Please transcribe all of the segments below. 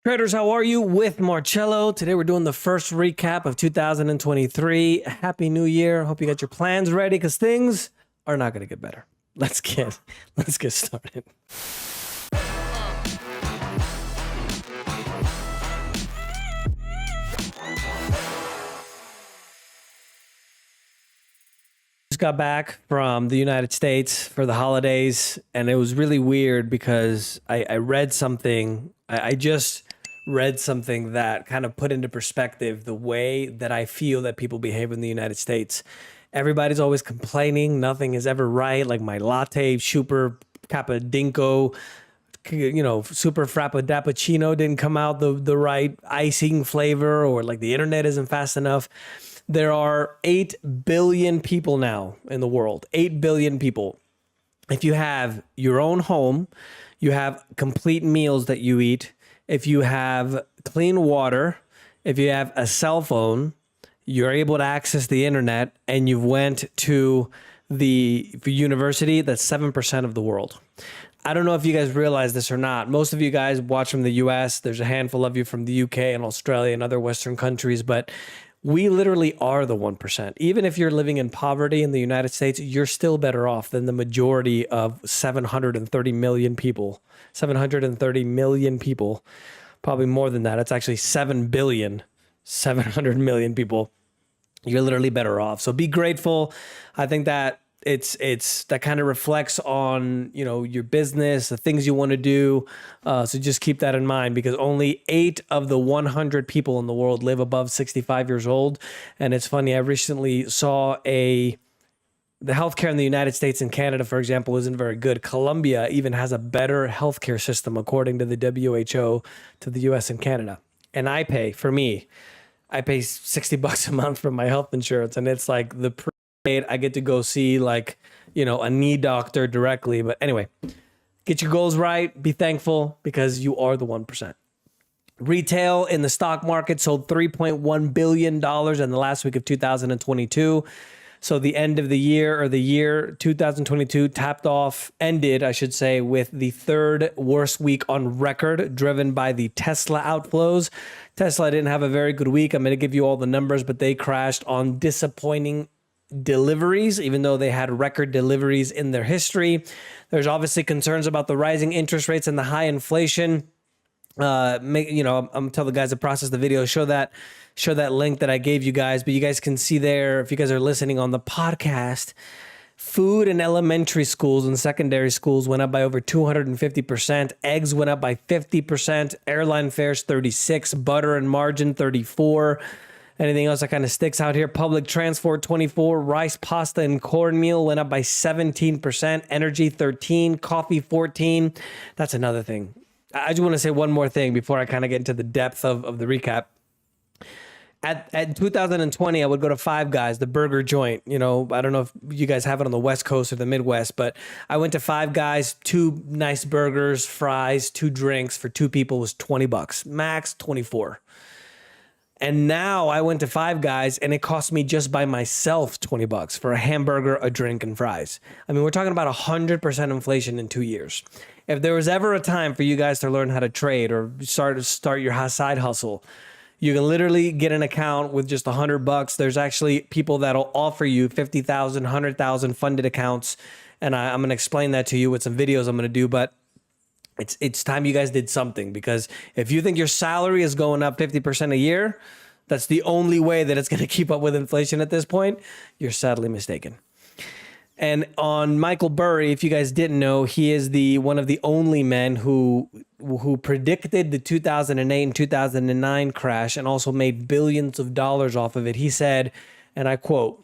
Traders, how are you? With Marcello. Today we're doing the first recap of 2023. Happy New Year. Hope you got your plans ready because things are not going to get better. Let's get started. Just got back from the United States for the holidays, and it was really weird because I read something. I just read something that kind of put into perspective the way that I feel that people behave in the United States. Everybody's always complaining. Nothing is ever right. Like my latte, super cappuccino, super frappuccino didn't come out the right icing flavor, or like the internet isn't fast enough. There are 8 billion people now in the world. 8 billion people. If you have your own home, you have complete meals that you eat, if you have clean water, if you have a cell phone, you're able to access the internet, and you went to the university, that's 7% of the world. I don't know if you guys realize this or not. Most of you guys watch from the US. There's a handful of you from the UK and Australia and other Western countries, but we literally are the 1%. Even if you're living in poverty in the United States, you're still better off than the majority of 730 million people. 730 million people, probably more than that. It's actually 7 billion, 700 million people. You're literally better off. So be grateful. I think that it's that kind of reflects on, your business, the things you want to do. So just keep that in mind, because only 8 of the 100 people in the world live above 65 years old. And it's funny, I recently saw the healthcare in the United States and Canada, for example, isn't very good. Colombia even has a better healthcare system, according to the WHO, to the US and Canada. And I pay $60 a month for my health insurance. And it's like the prepaid, I get to go see a knee doctor directly. But anyway, get your goals right. Be thankful, because you are the 1%. Retail in the stock market sold $3.1 billion in the last week of 2022. So the end of the year, or the year 2022 ended, I should say, with the 3rd worst week on record, driven by the Tesla outflows. Tesla didn't have a very good week. I'm going to give you all the numbers, but they crashed on disappointing deliveries, even though they had record deliveries in their history. There's obviously concerns about the rising interest rates and the high inflation. I'm gonna tell the guys to process the video, show that link that I gave you guys, but you guys can see there, if you guys are listening on the podcast, food in elementary schools and secondary schools went up by over 250%. Eggs went up by 50%. Airline fares 36%. Butter and margarine 34%. Anything else that kind of sticks out here? Public transport 24%. Rice, pasta, and cornmeal went up by 17%. Energy 13%. Coffee 14%. That's another thing. I just want to say one more thing before I kind of get into the depth of the recap. At 2020, I would go to Five Guys, the burger joint. I don't know if you guys have it on the West Coast or the Midwest, but I went to Five Guys, 2 nice burgers, fries, 2 drinks for 2 people was $20, max 24. And now I went to Five Guys, and it cost me just by myself $20 for a hamburger, a drink, and fries. I mean, we're talking about 100% inflation in 2 years. If there was ever a time for you guys to learn how to trade or start your side hustle, you can literally get an account with just $100. There's actually people that'll offer you 50,000, 100,000 funded accounts, and I'm going to explain that to you with some videos I'm going to do. But it's time you guys did something, because if you think your salary is going up 50% a year, that's the only way that it's going to keep up with inflation at this point, you're sadly mistaken. And on Michael Burry, if you guys didn't know, he is one of the only men who predicted the 2008 and 2009 crash and also made billions of dollars off of it. He said, and I quote,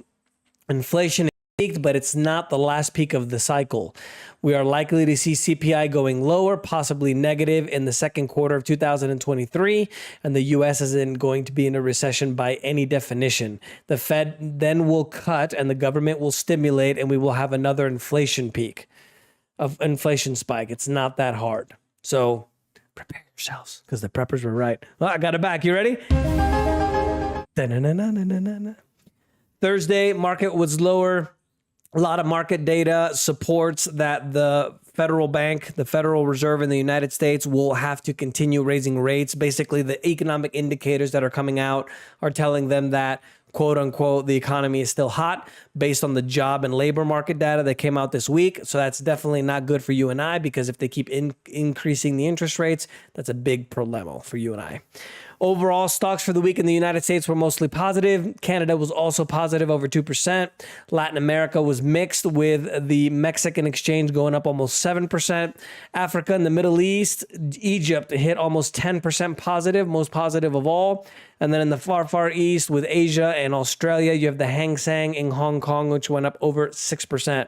"Inflation peaked, but it's not the last peak of the cycle. We are likely to see CPI going lower, possibly negative in the second quarter of 2023, and the U.S. isn't going to be in a recession by any definition. The Fed then will cut, and the government will stimulate, and we will have another inflation spike. It's not that hard. So prepare yourselves, because the preppers were right." Well, I got it back. You ready? Thursday, market was lower. A lot of market data supports that the federal bank, the Federal Reserve in the United States, will have to continue raising rates. Basically, the economic indicators that are coming out are telling them that, quote unquote, the economy is still hot based on the job and labor market data that came out this week. So that's definitely not good for you and I, because if they keep increasing the interest rates, that's a big problemo for you and I. Overall, stocks for the week in the United States were mostly positive. Canada was also positive, over 2%. Latin America was mixed, with the Mexican exchange going up almost 7%. Africa and the Middle East, Egypt hit almost 10% positive, most positive of all. And then in the far, far east with Asia and Australia, you have the Hang Seng in Hong Kong, which went up over 6%.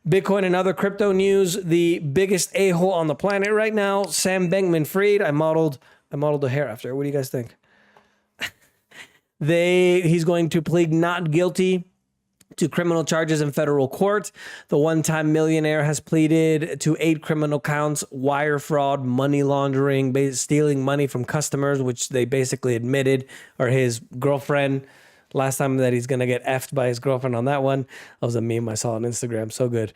Bitcoin and other crypto news, the biggest a-hole on the planet right now, Sam Bankman-Fried. I modeled the hair after. What do you guys think? He's going to plead not guilty to criminal charges in federal court. The one-time millionaire has pleaded to 8 criminal counts: wire fraud, money laundering, stealing money from customers, which they basically admitted are his girlfriend. Last time that he's going to get effed by his girlfriend on that one. That was a meme I saw on Instagram. So good.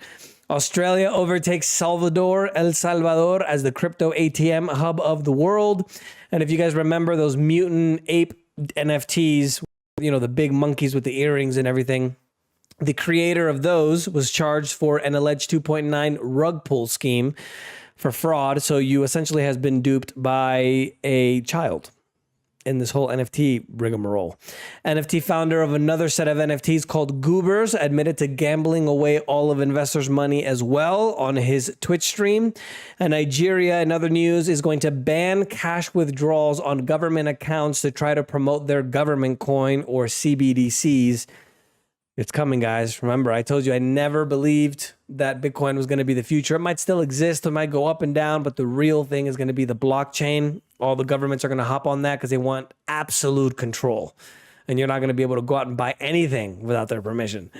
Australia overtakes El Salvador as the crypto ATM hub of the world. And if you guys remember those mutant ape NFTs, you know, the big monkeys with the earrings and everything, the creator of those was charged for an alleged 2.9 rug pull scheme for fraud. So you essentially has been duped by a child in this whole NFT rigmarole. NFT founder of another set of NFTs called Goobers admitted to gambling away all of investors' money as well on his Twitch stream. And Nigeria, in other news, is going to ban cash withdrawals on government accounts to try to promote their government coin, or CBDCs. It's coming, guys. Remember, I told you I never believed that Bitcoin was going to be the future. It might still exist. It might go up and down, but the real thing is going to be the blockchain. All the governments are going to hop on that because they want absolute control. And you're not going to be able to go out and buy anything without their permission.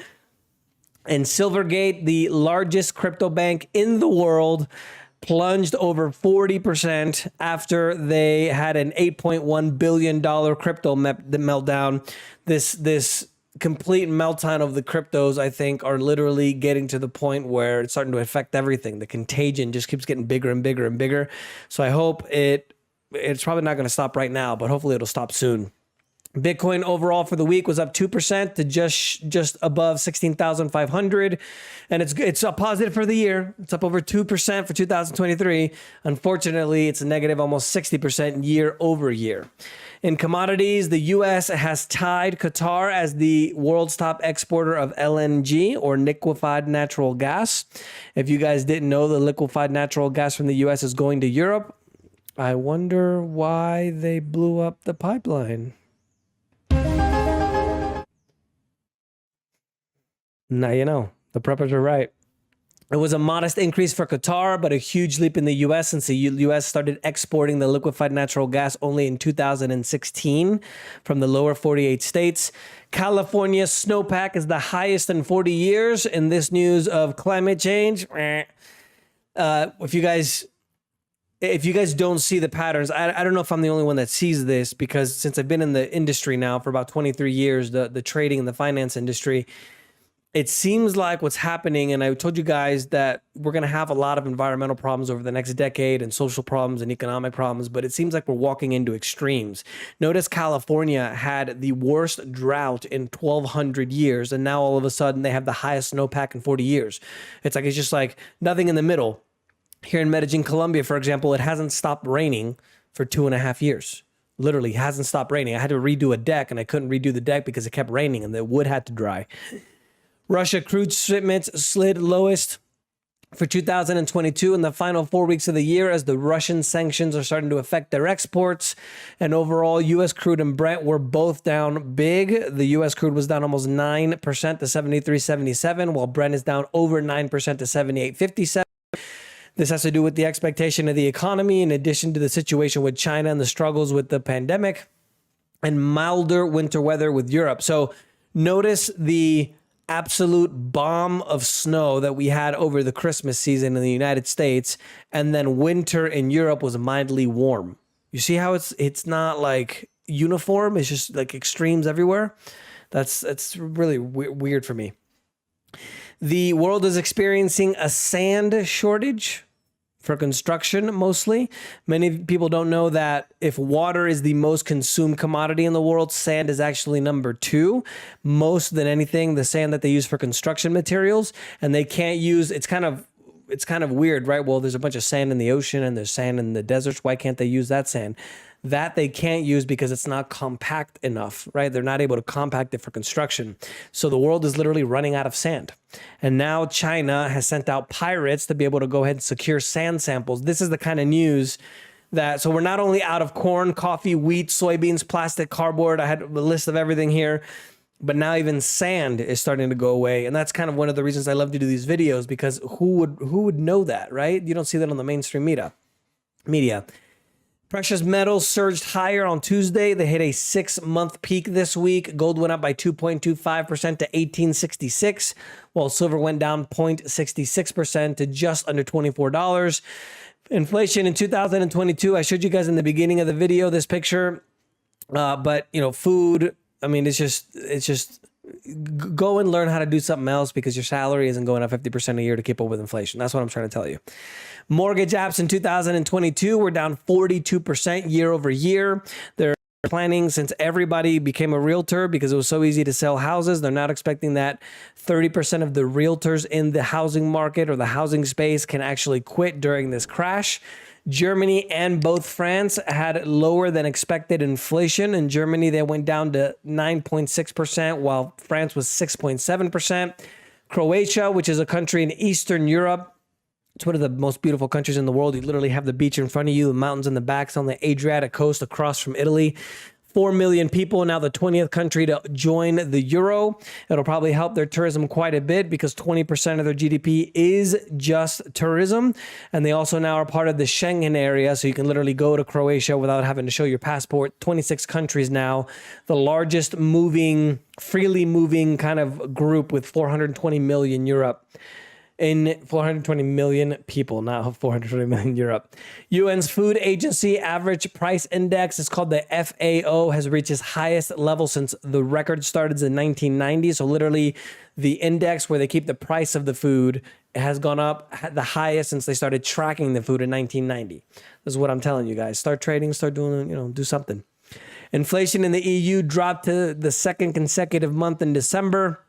And Silvergate, the largest crypto bank in the world, plunged over 40% after they had an $8.1 billion crypto meltdown. This complete meltdown of the cryptos, I think, are literally getting to the point where it's starting to affect everything. The contagion just keeps getting bigger and bigger and bigger. So I hope it's probably not going to stop right now, but hopefully it'll stop soon. Bitcoin overall for the week was up 2% to just above 16,500, and it's a positive for the year. It's up over 2% for 2023. Unfortunately, it's a negative almost 60% year over year. In commodities, the U.S. has tied Qatar as the world's top exporter of LNG, or liquefied natural gas. If you guys didn't know, the liquefied natural gas from the U.S. is going to Europe. I wonder why they blew up the pipeline. Now you know. The preppers are right. It was a modest increase for Qatar, but a huge leap in the U.S. since the U.S. started exporting the liquefied natural gas only in 2016 from the lower 48 states. California's snowpack is the highest in 40 years. In this news of climate change, if you guys don't see the patterns, I don't know if I'm the only one that sees this, because since I've been in the industry now for about 23 years, the trading and the finance industry, it seems like what's happening, and I told you guys that we're going to have a lot of environmental problems over the next decade, and social problems and economic problems, but it seems like we're walking into extremes. Notice California had the worst drought in 1,200 years, and now all of a sudden they have the highest snowpack in 40 years. It's just like nothing in the middle. Here in Medellin, Colombia, for example, it hasn't stopped raining for 2.5 years. Literally hasn't stopped raining. I had to redo a deck, and I couldn't redo the deck because it kept raining and the wood had to dry. Russia crude shipments slid lowest for 2022 in the final 4 weeks of the year as the Russian sanctions are starting to affect their exports. And overall, U.S. crude and Brent were both down big. The U.S. crude was down almost 9% to 73.77, while Brent is down over 9% to 78.57. This has to do with the expectation of the economy, in addition to the situation with China and the struggles with the pandemic, and milder winter weather with Europe. So notice the absolute bomb of snow that we had over the Christmas season in the United States, and then winter in Europe was mildly warm. You see how it's not like uniform, it's just like extremes everywhere. That's really weird for me. The world is experiencing a sand shortage for construction mostly. Many people don't know that if water is the most consumed commodity in the world, sand is actually number 2, most than anything, the sand that they use for construction materials. And they can't use, it's kind of weird, right? Well, there's a bunch of sand in the ocean and there's sand in the deserts. Why can't they use that sand? That they can't use because it's not compact enough, right? They're not able to compact it for construction. So the world is literally running out of sand. And now China has sent out pirates to be able to go ahead and secure sand samples. This is the kind of news that, so we're not only out of corn, coffee, wheat, soybeans, plastic, cardboard. I had a list of everything here, but now even sand is starting to go away. And that's kind of one of the reasons I love to do these videos, because who would know that, right? You don't see that on the mainstream media. Precious metals surged higher on Tuesday. They hit a 6-month peak this week. Gold went up by 2.25% to 1866, while silver went down 0.66% to just under $24. Inflation in 2022, I showed you guys in the beginning of the video this picture, but food, I mean, it's just go and learn how to do something else, because your salary isn't going up 50% a year to keep up with inflation. That's what I'm trying to tell you. Mortgage apps in 2022 were down 42% year over year. They're planning, since everybody became a realtor because it was so easy to sell houses, they're not expecting that 30% of the realtors in the housing market or the housing space can actually quit during this crash. Germany and both France had lower than expected inflation. In Germany, they went down to 9.6%, while France was 6.7%. Croatia, which is a country in Eastern Europe, it's one of the most beautiful countries in the world. You literally have the beach in front of you, the mountains in the back. It's on the Adriatic coast across from Italy. 4 million people, now the 20th country to join the euro. It'll probably help their tourism quite a bit, because 20% of their GDP is just tourism. And they also now are part of the Schengen area, so you can literally go to Croatia without having to show your passport. 26 countries now, the largest freely moving kind of group, with 420 million Europe. In 420 million people, not 420 million Europe. UN's Food Agency Average Price Index, is called the FAO, has reached its highest level since the record started in 1990. So literally the index where they keep the price of the food has gone up the highest since they started tracking the food in 1990. This is what I'm telling you guys. Start trading, start doing, do something. Inflation in the EU dropped to the second consecutive month in December.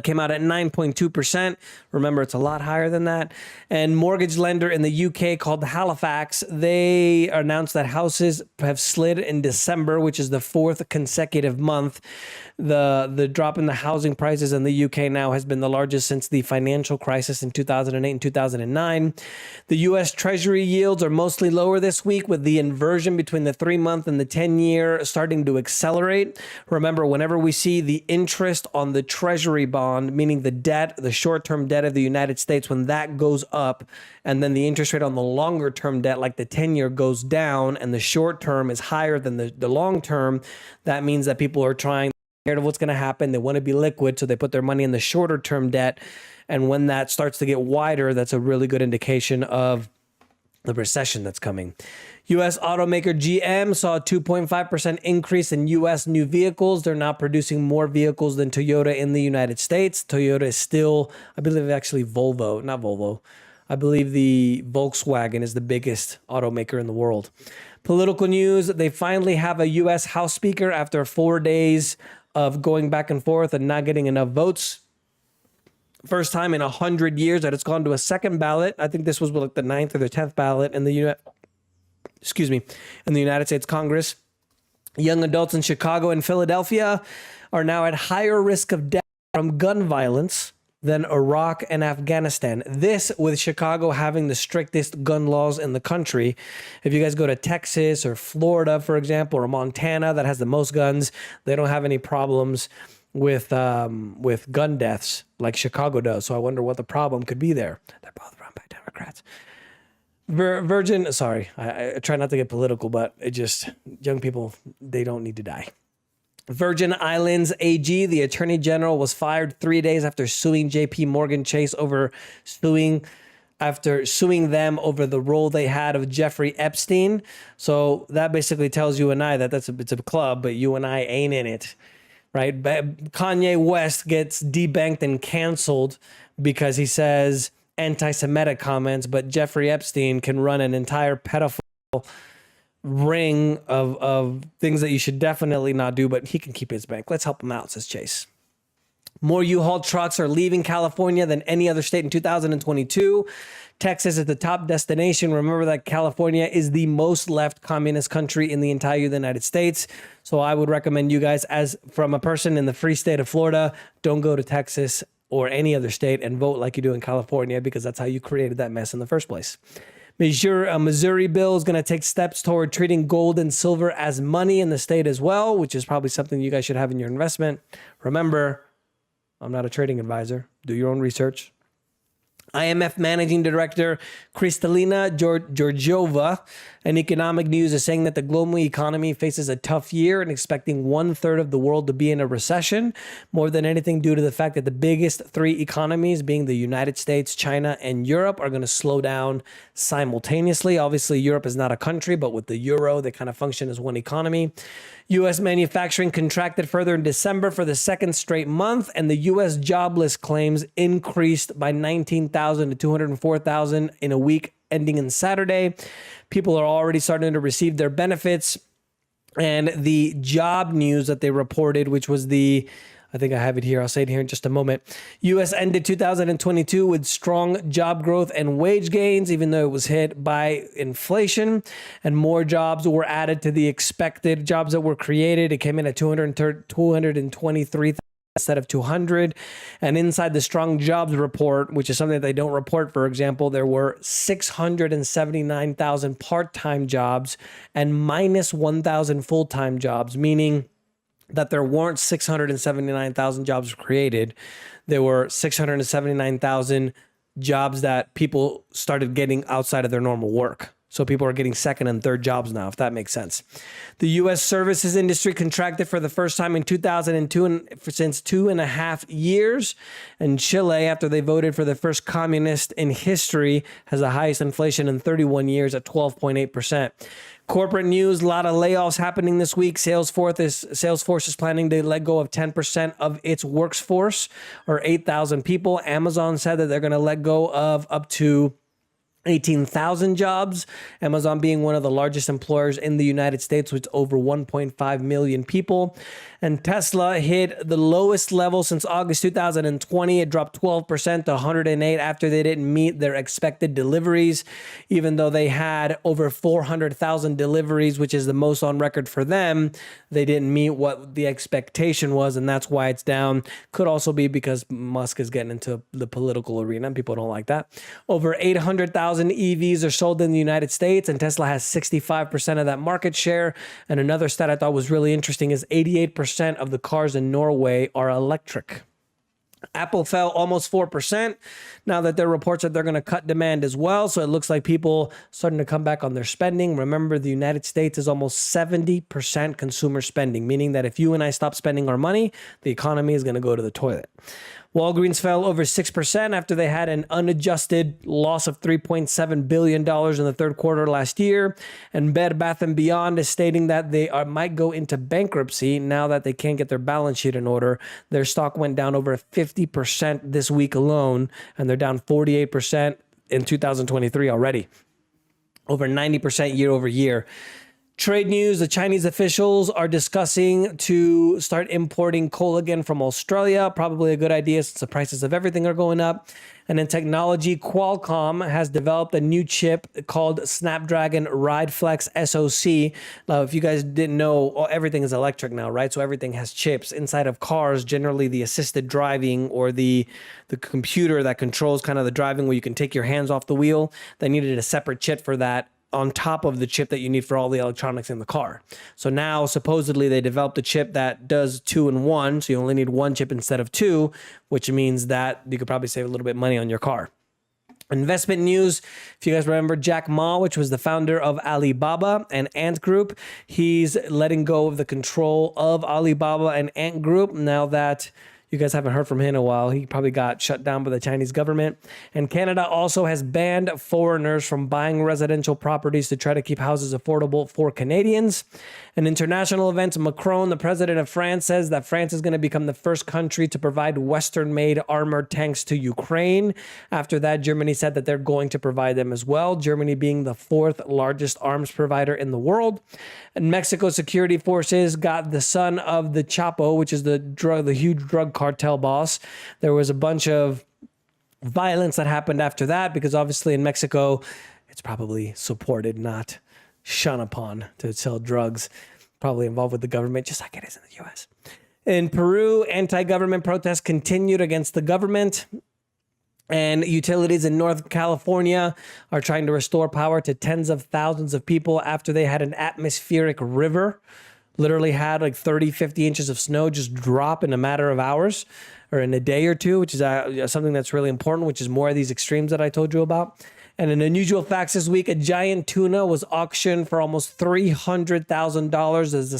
Came out at 9.2%. Remember, it's a lot higher than that. And mortgage lender in the UK called Halifax, they announced that houses have slid in December, which is the 4th consecutive month. The drop in the housing prices in the UK now has been the largest since the financial crisis in 2008 and 2009. The US Treasury yields are mostly lower this week, with the inversion between the 3-month and the 10-year starting to accelerate. Remember, whenever we see the interest on the Treasury bond, meaning the debt, the short-term debt of the United States, when that goes up, and then the interest rate on the longer-term debt, like the 10-year, goes down, and the short-term is higher than the long-term, that means that people are scared of what's going to happen. They want to be liquid, so they put their money in the shorter-term debt. And when that starts to get wider, that's a really good indication of the recession that's coming. U.S. automaker GM saw a 2.5% increase in U.S. new vehicles. They're now producing more vehicles than Toyota in the United States. Toyota is still, I believe actually not Volvo. I believe the Volkswagen is the biggest automaker in the world. Political news, they finally have a U.S. House Speaker after 4 days of going back and forth and not getting enough votes. First time in 100 years that it's gone to a second ballot. I think this was like the 9th or the 10th ballot in the United States Congress. Young adults in Chicago and Philadelphia are now at higher risk of death from gun violence than Iraq and Afghanistan. This with Chicago having the strictest gun laws in the country. If you guys go to Texas or Florida, for example, or Montana that has the most guns, they don't have any problems with gun deaths like Chicago does. So I wonder what the problem could be there. They're both run by Democrats. I try not to get political, but young people, they don't need to die. Virgin Islands AG, the Attorney General, was fired 3 days after suing JP Morgan Chase after suing them over the role they had of Jeffrey Epstein. So that basically tells you and I that it's a club, but you and I ain't in it. right? Kanye West gets debanked and canceled because he says anti-Semitic comments, but Jeffrey Epstein can run an entire pedophile ring of things that you should definitely not do, but he can keep his bank. Let's help him out, says Chase. More U-Haul trucks are leaving California than any other state in 2022. Texas is the top destination. Remember that California is the most left communist country in the entire United States. So I would recommend you guys, as from a person in the free state of Florida, don't go to Texas or any other state and vote like you do in California, because that's how you created that mess in the first place. Missouri bill is going to take steps toward treating gold and silver as money in the state as well, which is probably something you guys should have in your investment. Remember, I'm not a trading advisor. Do your own research. IMF Managing Director Kristalina Georgieva in Economic News is saying that the global economy faces a tough year and expecting 1/3 of the world to be in a recession, more than anything due to the fact that the biggest three economies, being the United States, China, and Europe, are going to slow down simultaneously. Obviously, Europe is not a country, but with the euro, they kind of function as one economy. U.S. manufacturing contracted further in December for the second straight month, and the U.S. jobless claims increased by 19,000 to 204,000 in a week ending in Saturday. People are already starting to receive their benefits, and the job news that they reported, which was I think I have it here. I'll say it here in just a moment. U.S. ended 2022 with strong job growth and wage gains, even though it was hit by inflation, and more jobs were added to the expected jobs that were created. It came in at 223,000 instead of 200. And inside the strong jobs report, which is something that they don't report, for example, there were 679,000 part-time jobs and minus 1,000 full-time jobs, meaning that there weren't 679,000 jobs created. There were 679,000 jobs that people started getting outside of their normal work. So people are getting second and third jobs now, if that makes sense. The U.S. services industry contracted for the first time in 2002 and since 2.5 years. And Chile, after they voted for the first communist in history, has the highest inflation in 31 years at 12.8%. Corporate news, a lot of layoffs happening this week. Salesforce is planning to let go of 10% of its workforce, or 8,000 people. Amazon said that they're going to let go of up to 18,000 jobs. Amazon being one of the largest employers in the United States with over 1.5 million people. And Tesla hit the lowest level since August 2020. It dropped 12% to 108 after they didn't meet their expected deliveries, even though they had over 400,000 deliveries, which is the most on record for them. They didn't meet what the expectation was, and that's why it's down. Could also be because Musk is getting into the political arena and people don't like that. Over 800,000 EVs are sold in the United States, and Tesla has 65% of that market share. And another stat I thought was really interesting is 88% of the cars in Norway are electric. Apple fell almost 4% now that there are reports that they're going to cut demand as well. So it looks like people starting to come back on their spending. Remember, the United States is almost 70% consumer spending, meaning that if you and I stop spending our money, the economy is going to go to the toilet. Walgreens fell over 6% after they had an unadjusted loss of $3.7 billion in the third quarter last year. And Bed Bath & Beyond is stating that they might go into bankruptcy now that they can't get their balance sheet in order. Their stock went down over 50% this week alone, and they're down 48% in 2023 already. Over 90% year over year. Trade news, the Chinese officials are discussing to start importing coal again from Australia. Probably a good idea since the prices of everything are going up. And in technology, Qualcomm has developed a new chip called Snapdragon Ride Flex SoC. Now, if you guys didn't know, everything is electric now, right? So everything has chips inside of cars. Generally, the assisted driving or the computer that controls kind of the driving where you can take your hands off the wheel. They needed a separate chip for that, on top of the chip that you need for all the electronics in the car. So now supposedly they developed a chip that does 2 in 1. So you only need 1 chip instead of 2, which means that you could probably save a little bit of money on your car. Investment news, if you guys remember Jack Ma, which was the founder of Alibaba and Ant Group, he's letting go of the control of Alibaba and Ant Group now that You guys haven't heard from him in a while. He probably got shut down by the Chinese government. And Canada also has banned foreigners from buying residential properties to try to keep houses affordable for Canadians. In international events, Macron, the president of France, says that France is going to become the first country to provide Western-made armored tanks to Ukraine. After that, Germany said that they're going to provide them as well, Germany being the fourth largest arms provider in the world. And Mexico security forces got the son of the Chapo, which is the huge drug cartel boss. There was a bunch of violence that happened after that because obviously in Mexico, it's probably supported, not shunned upon to sell drugs, probably involved with the government, just like it is in the U.S. In Peru, anti-government protests continued against the government. And utilities in North California are trying to restore power to tens of thousands of people after they had an atmospheric river. Literally had like 30, 50 inches of snow just drop in a matter of hours or in a day or two, which is something that's really important, which is more of these extremes that I told you about. And an unusual facts this week, a giant tuna was auctioned for almost $300,000 as the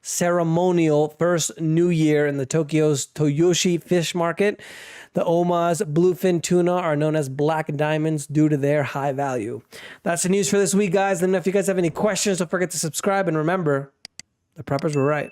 ceremonial first New Year in the Tokyo's Toyoshi fish market. The Oma's bluefin tuna are known as black diamonds due to their high value. That's the news for this week, guys. Let me know if you guys have any questions. Don't forget to subscribe. And remember, the preppers were right.